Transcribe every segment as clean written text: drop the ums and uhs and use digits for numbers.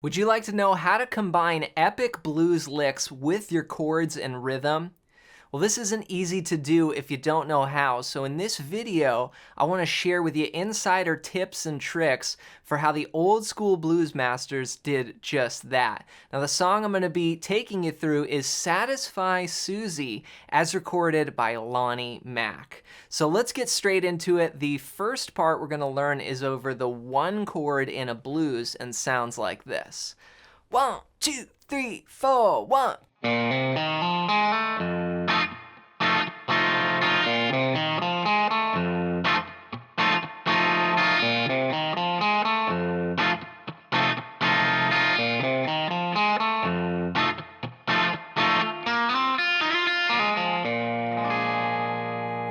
Would you like to know how to combine epic blues licks with your chords and rhythm? Well, this isn't easy to do if you don't know how, so in this video, I want to share with you insider tips and tricks for how the old school blues masters did just that. Now, the song I'm going to be taking you through is Satisfy Susie, as recorded by Lonnie Mack. So let's get straight into it. The first part we're going to learn is over the one chord in a blues and sounds like this. 1, 2, 3, 4, 1. Then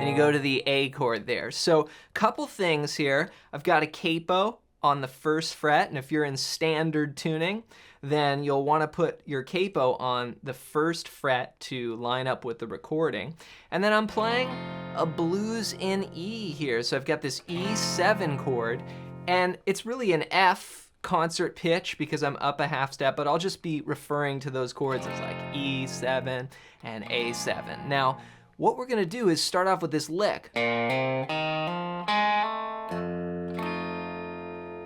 you go to the A chord there. So couple things here. I've got a capo on the first fret, and if you're in standard tuning, then you'll want to put your capo on the first fret to line up with the recording. And then I'm playing a blues in E here. So I've got this E7 chord, and it's really an F concert pitch because I'm up a half step, but I'll just be referring to those chords as like E7 and A7. Now, what we're going to do is start off with this lick.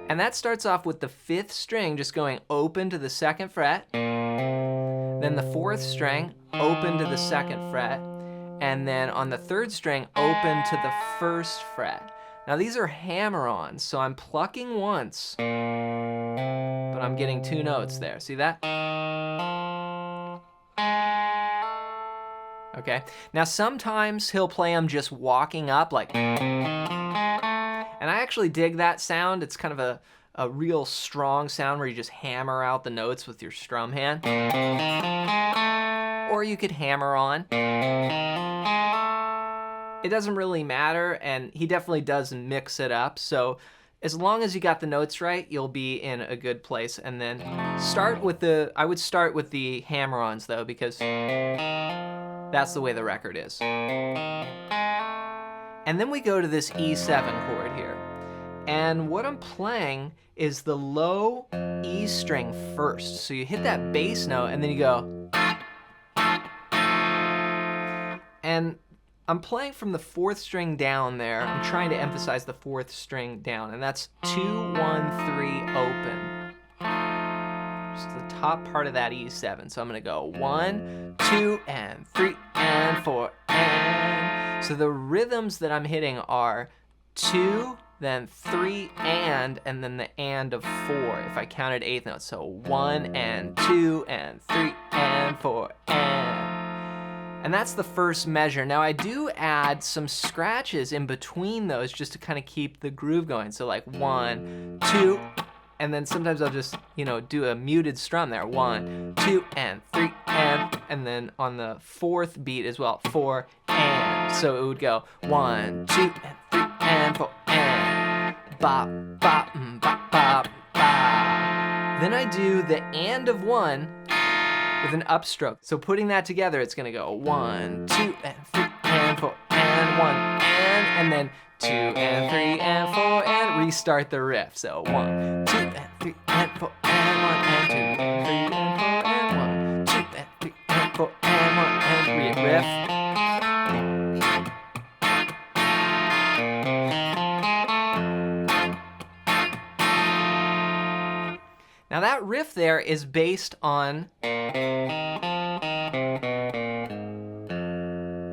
And that starts off with the 5th string just going open to the 2nd fret, then the 4th string open to the 2nd fret, and then on the 3rd string open to the 1st fret. Now these are hammer-ons, so I'm plucking once, but I'm getting 2 notes there. See that? Okay, now sometimes he'll play them just walking up like, and I actually dig that sound. It's kind of a real strong sound where you just hammer out the notes with your strum hand. Or you could hammer on. It doesn't really matter, and he definitely does mix it up. So as long as you got the notes right, you'll be in a good place. And then I would start with the hammer-ons though, because that's the way the record is. And then we go to this E7 chord here. And what I'm playing is the low E string first. So you hit that bass note and then you go. And I'm playing from the 4th string down there. I'm trying to emphasize the 4th string down. And that's 2, 1, 3, open. Just the top part of that E7. So I'm going to go 1, 2, and 3, and 4, and. So the rhythms that I'm hitting are 2, then 3, and then the and of 4 if I counted 8th notes. So 1, and 2, and 3, and 4, and that's the first measure. Now I do add some scratches in between those just to kind of keep the groove going. So like 1, 2, and then sometimes I'll just, do a muted strum there. 1, 2, and 3, and then on the 4th beat as well, 4, and. So it would go 1, 2, and 3, and 4, and. Bop, bop, bop, bop, bop. Then I do the and of 1 with an upstroke. So putting that together, it's gonna go 1, 2, and 3, and 4, and 1, and then 2, and 3, and 4, and restart the riff. So 1, 2, and 3, and 4, and 1, and 2, and 3, and 4, and 1, 2, and 3, and 4, and 1, and riff. Now that riff there is based on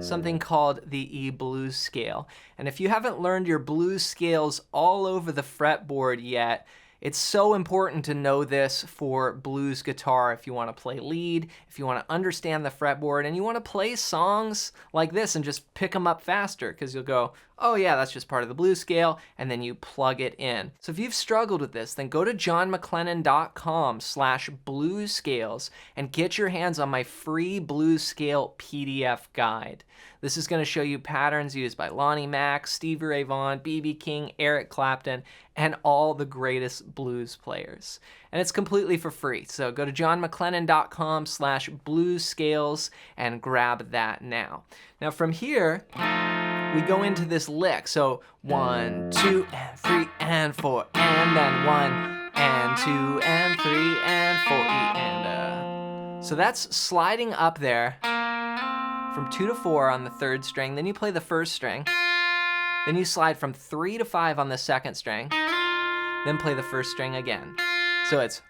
something called the E blues scale. And if you haven't learned your blues scales all over the fretboard yet, it's so important to know this for blues guitar if you want to play lead, if you want to understand the fretboard, and you want to play songs like this and just pick them up faster, because you'll go, oh yeah, that's just part of the blues scale, and then you plug it in. So if you've struggled with this, then go to johnmclennan.com/bluescales and get your hands on my free blues scale PDF guide. This is going to show you patterns used by Lonnie Mack, Stevie Ray Vaughan, B.B. King, Eric Clapton, and all the greatest blues players. And it's completely for free. So go to johnmclennan.com/bluescales and grab that now. Now from here, we go into this lick. So 1, 2, and 3, and 4, and then 1, and 2 and 3 and 4 E and So that's sliding up there from 2 to 4 on the 3rd string. Then you play the 1st string. Then you slide from 3 to 5 on the 2nd string. Then play the 1st string again. So it's,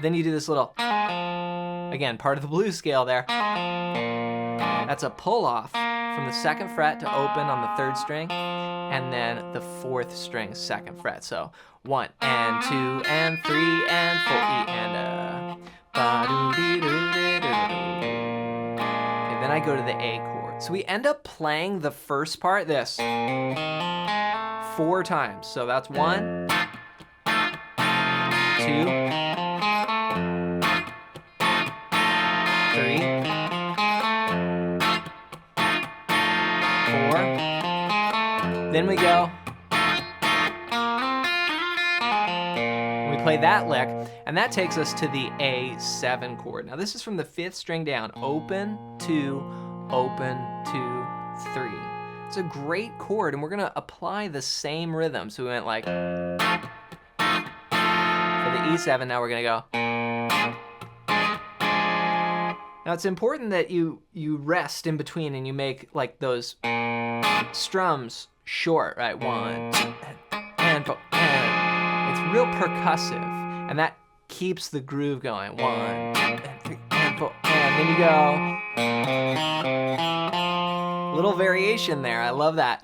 then you do this little, again, part of the blues scale there. That's a pull off from the 2nd fret to open on the 3rd string, and then the 4th string, 2nd fret. So 1 and 2 and 3 and 4 E and Okay, then I go to the A chord. So we end up playing the first part, this, 4 times. So that's 1, 2, 3, 4. Then we go. We play that lick, and that takes us to the A7 chord. Now this is from the 5th string down. Open, 2, open, 2, 3. It's a great chord, and we're gonna apply the same rhythm. So we went like, for the E7, now we're gonna go. Now it's important that you rest in between and you make like those strums short, right? 1, 2, and 4, and it's real percussive, and that keeps the groove going. 1, 2, and 3, and 4, and then you go. Little variation there, I love that.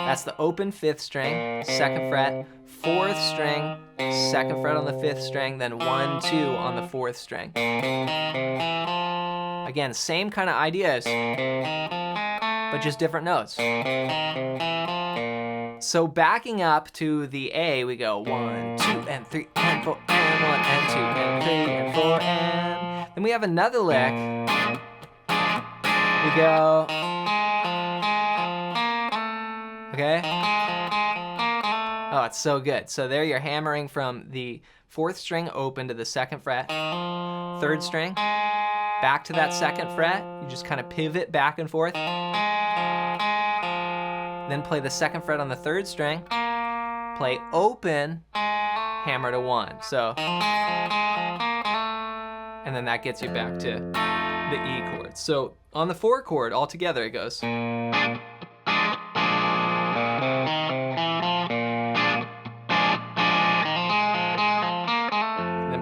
That's the open 5th string, 2nd fret, 4th string, 2nd fret on the 5th string, then 1, 2 on the 4th string. Again, same kind of ideas, but just different notes. So backing up to the A, we go 1, 2, and 3, and 4, and 1, and 2, and 3, and 4, and then we have another lick. We go, okay? Oh, it's so good. So there you're hammering from the 4th string open to the 2nd fret, 3rd string, back to that 2nd fret. You just kind of pivot back and forth. Then play the 2nd fret on the 3rd string, play open, hammer to 1. So, and then that gets you back to the E chord. So on the 4 chord, all together it goes.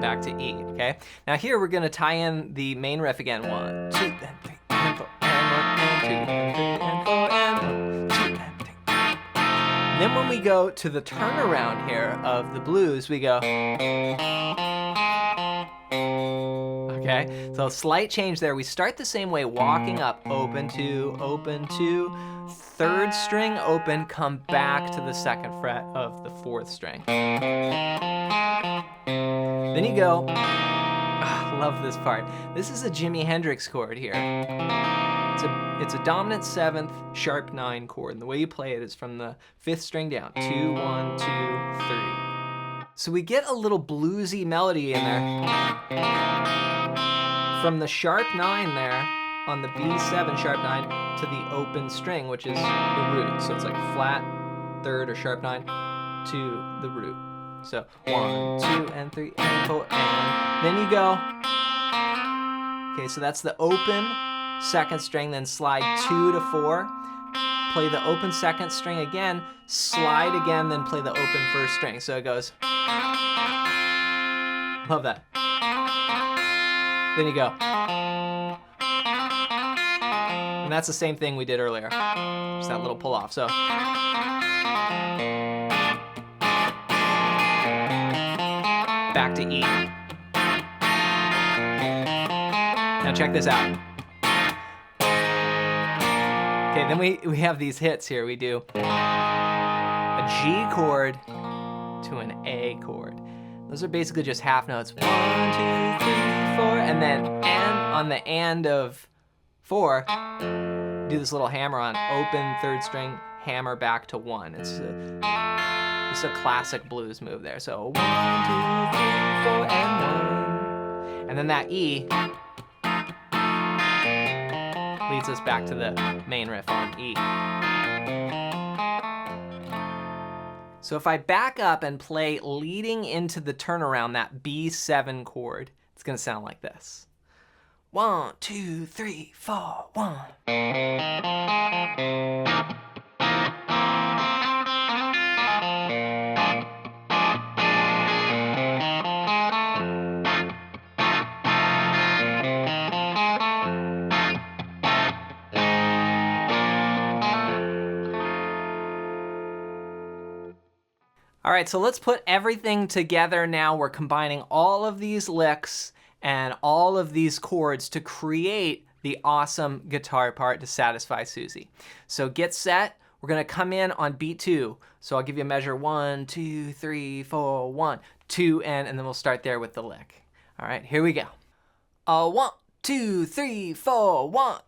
Back to E, okay? Now here we're gonna tie in the main riff again. 1, 2, and 3, and 4, and 1, and 2, and 3, and 4, and 1, 2, and 3. Then when we go to the turnaround here of the blues, we go. Okay, so slight change there. We start the same way, walking up, open 2, 3rd string open, come back to the 2nd fret of the 4th string. Then you go, love this part. This is a Jimi Hendrix chord here. It's a dominant 7th, sharp 9 chord, and the way you play it is from the 5th string down. 2, 1, 2, 3. So we get a little bluesy melody in there. From the sharp 9 there, on the B7 sharp 9, to the open string, which is the root. So it's like flat 3rd or sharp 9 to the root. So 1, 2, and 3, and 4, and then you go. Okay, so that's the open 2nd string, then slide 2 to 4. Play the open 2nd string again, slide again, then play the open 1st string. So it goes. Love that. Then you go. And that's the same thing we did earlier. Just that little pull off. So. Back to E. Now check this out. Okay, then we have these hits here. We do a G chord to an A chord. Those are basically just half notes. 1, 2, 3, 4, and then and on the and of 4, do this little hammer on open 3rd string, hammer back to 1. It's a classic blues move there. So 1, 2, 3, 4, and 1. And then that E leads us back to the main riff on E. So if I back up and play leading into the turnaround, that B7 chord, it's gonna sound like this. 1, 2, 3, 4, 1. All right, so let's put everything together now. We're combining all of these licks and all of these chords to create the awesome guitar part to satisfy Susie. So get set. We're gonna come in on beat 2. So I'll give you a measure 1, 2, 3, 4, 1, 2, and then we'll start there with the lick. All right, here we go. 1, 2, 3, 4, 1.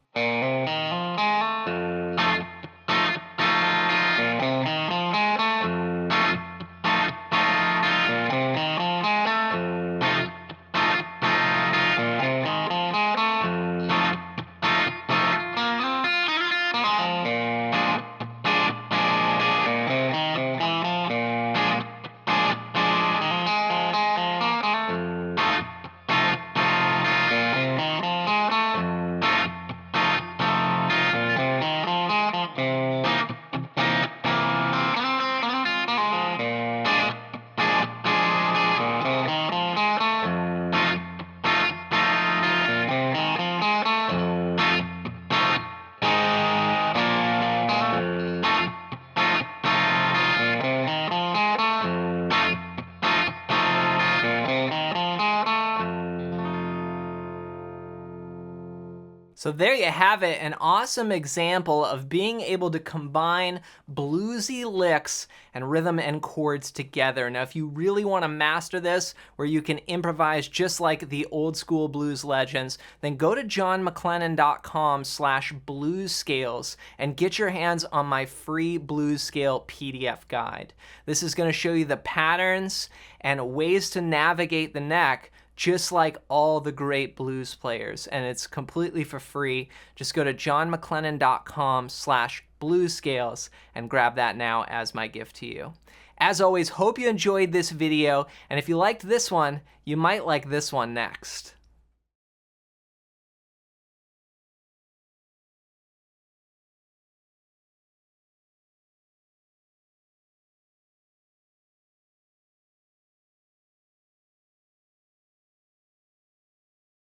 So there you have it, an awesome example of being able to combine bluesy licks and rhythm and chords together. Now, if you really want to master this, where you can improvise just like the old school blues legends, then go to johnmcclennan.com/bluescales and get your hands on my free blues scale PDF guide. This is going to show you the patterns and ways to navigate the neck just like all the great blues players, and it's completely for free. Just go to johnmcclennan.com/bluescales and grab that now as my gift to you. As always, hope you enjoyed this video, and if you liked this one, you might like this one next.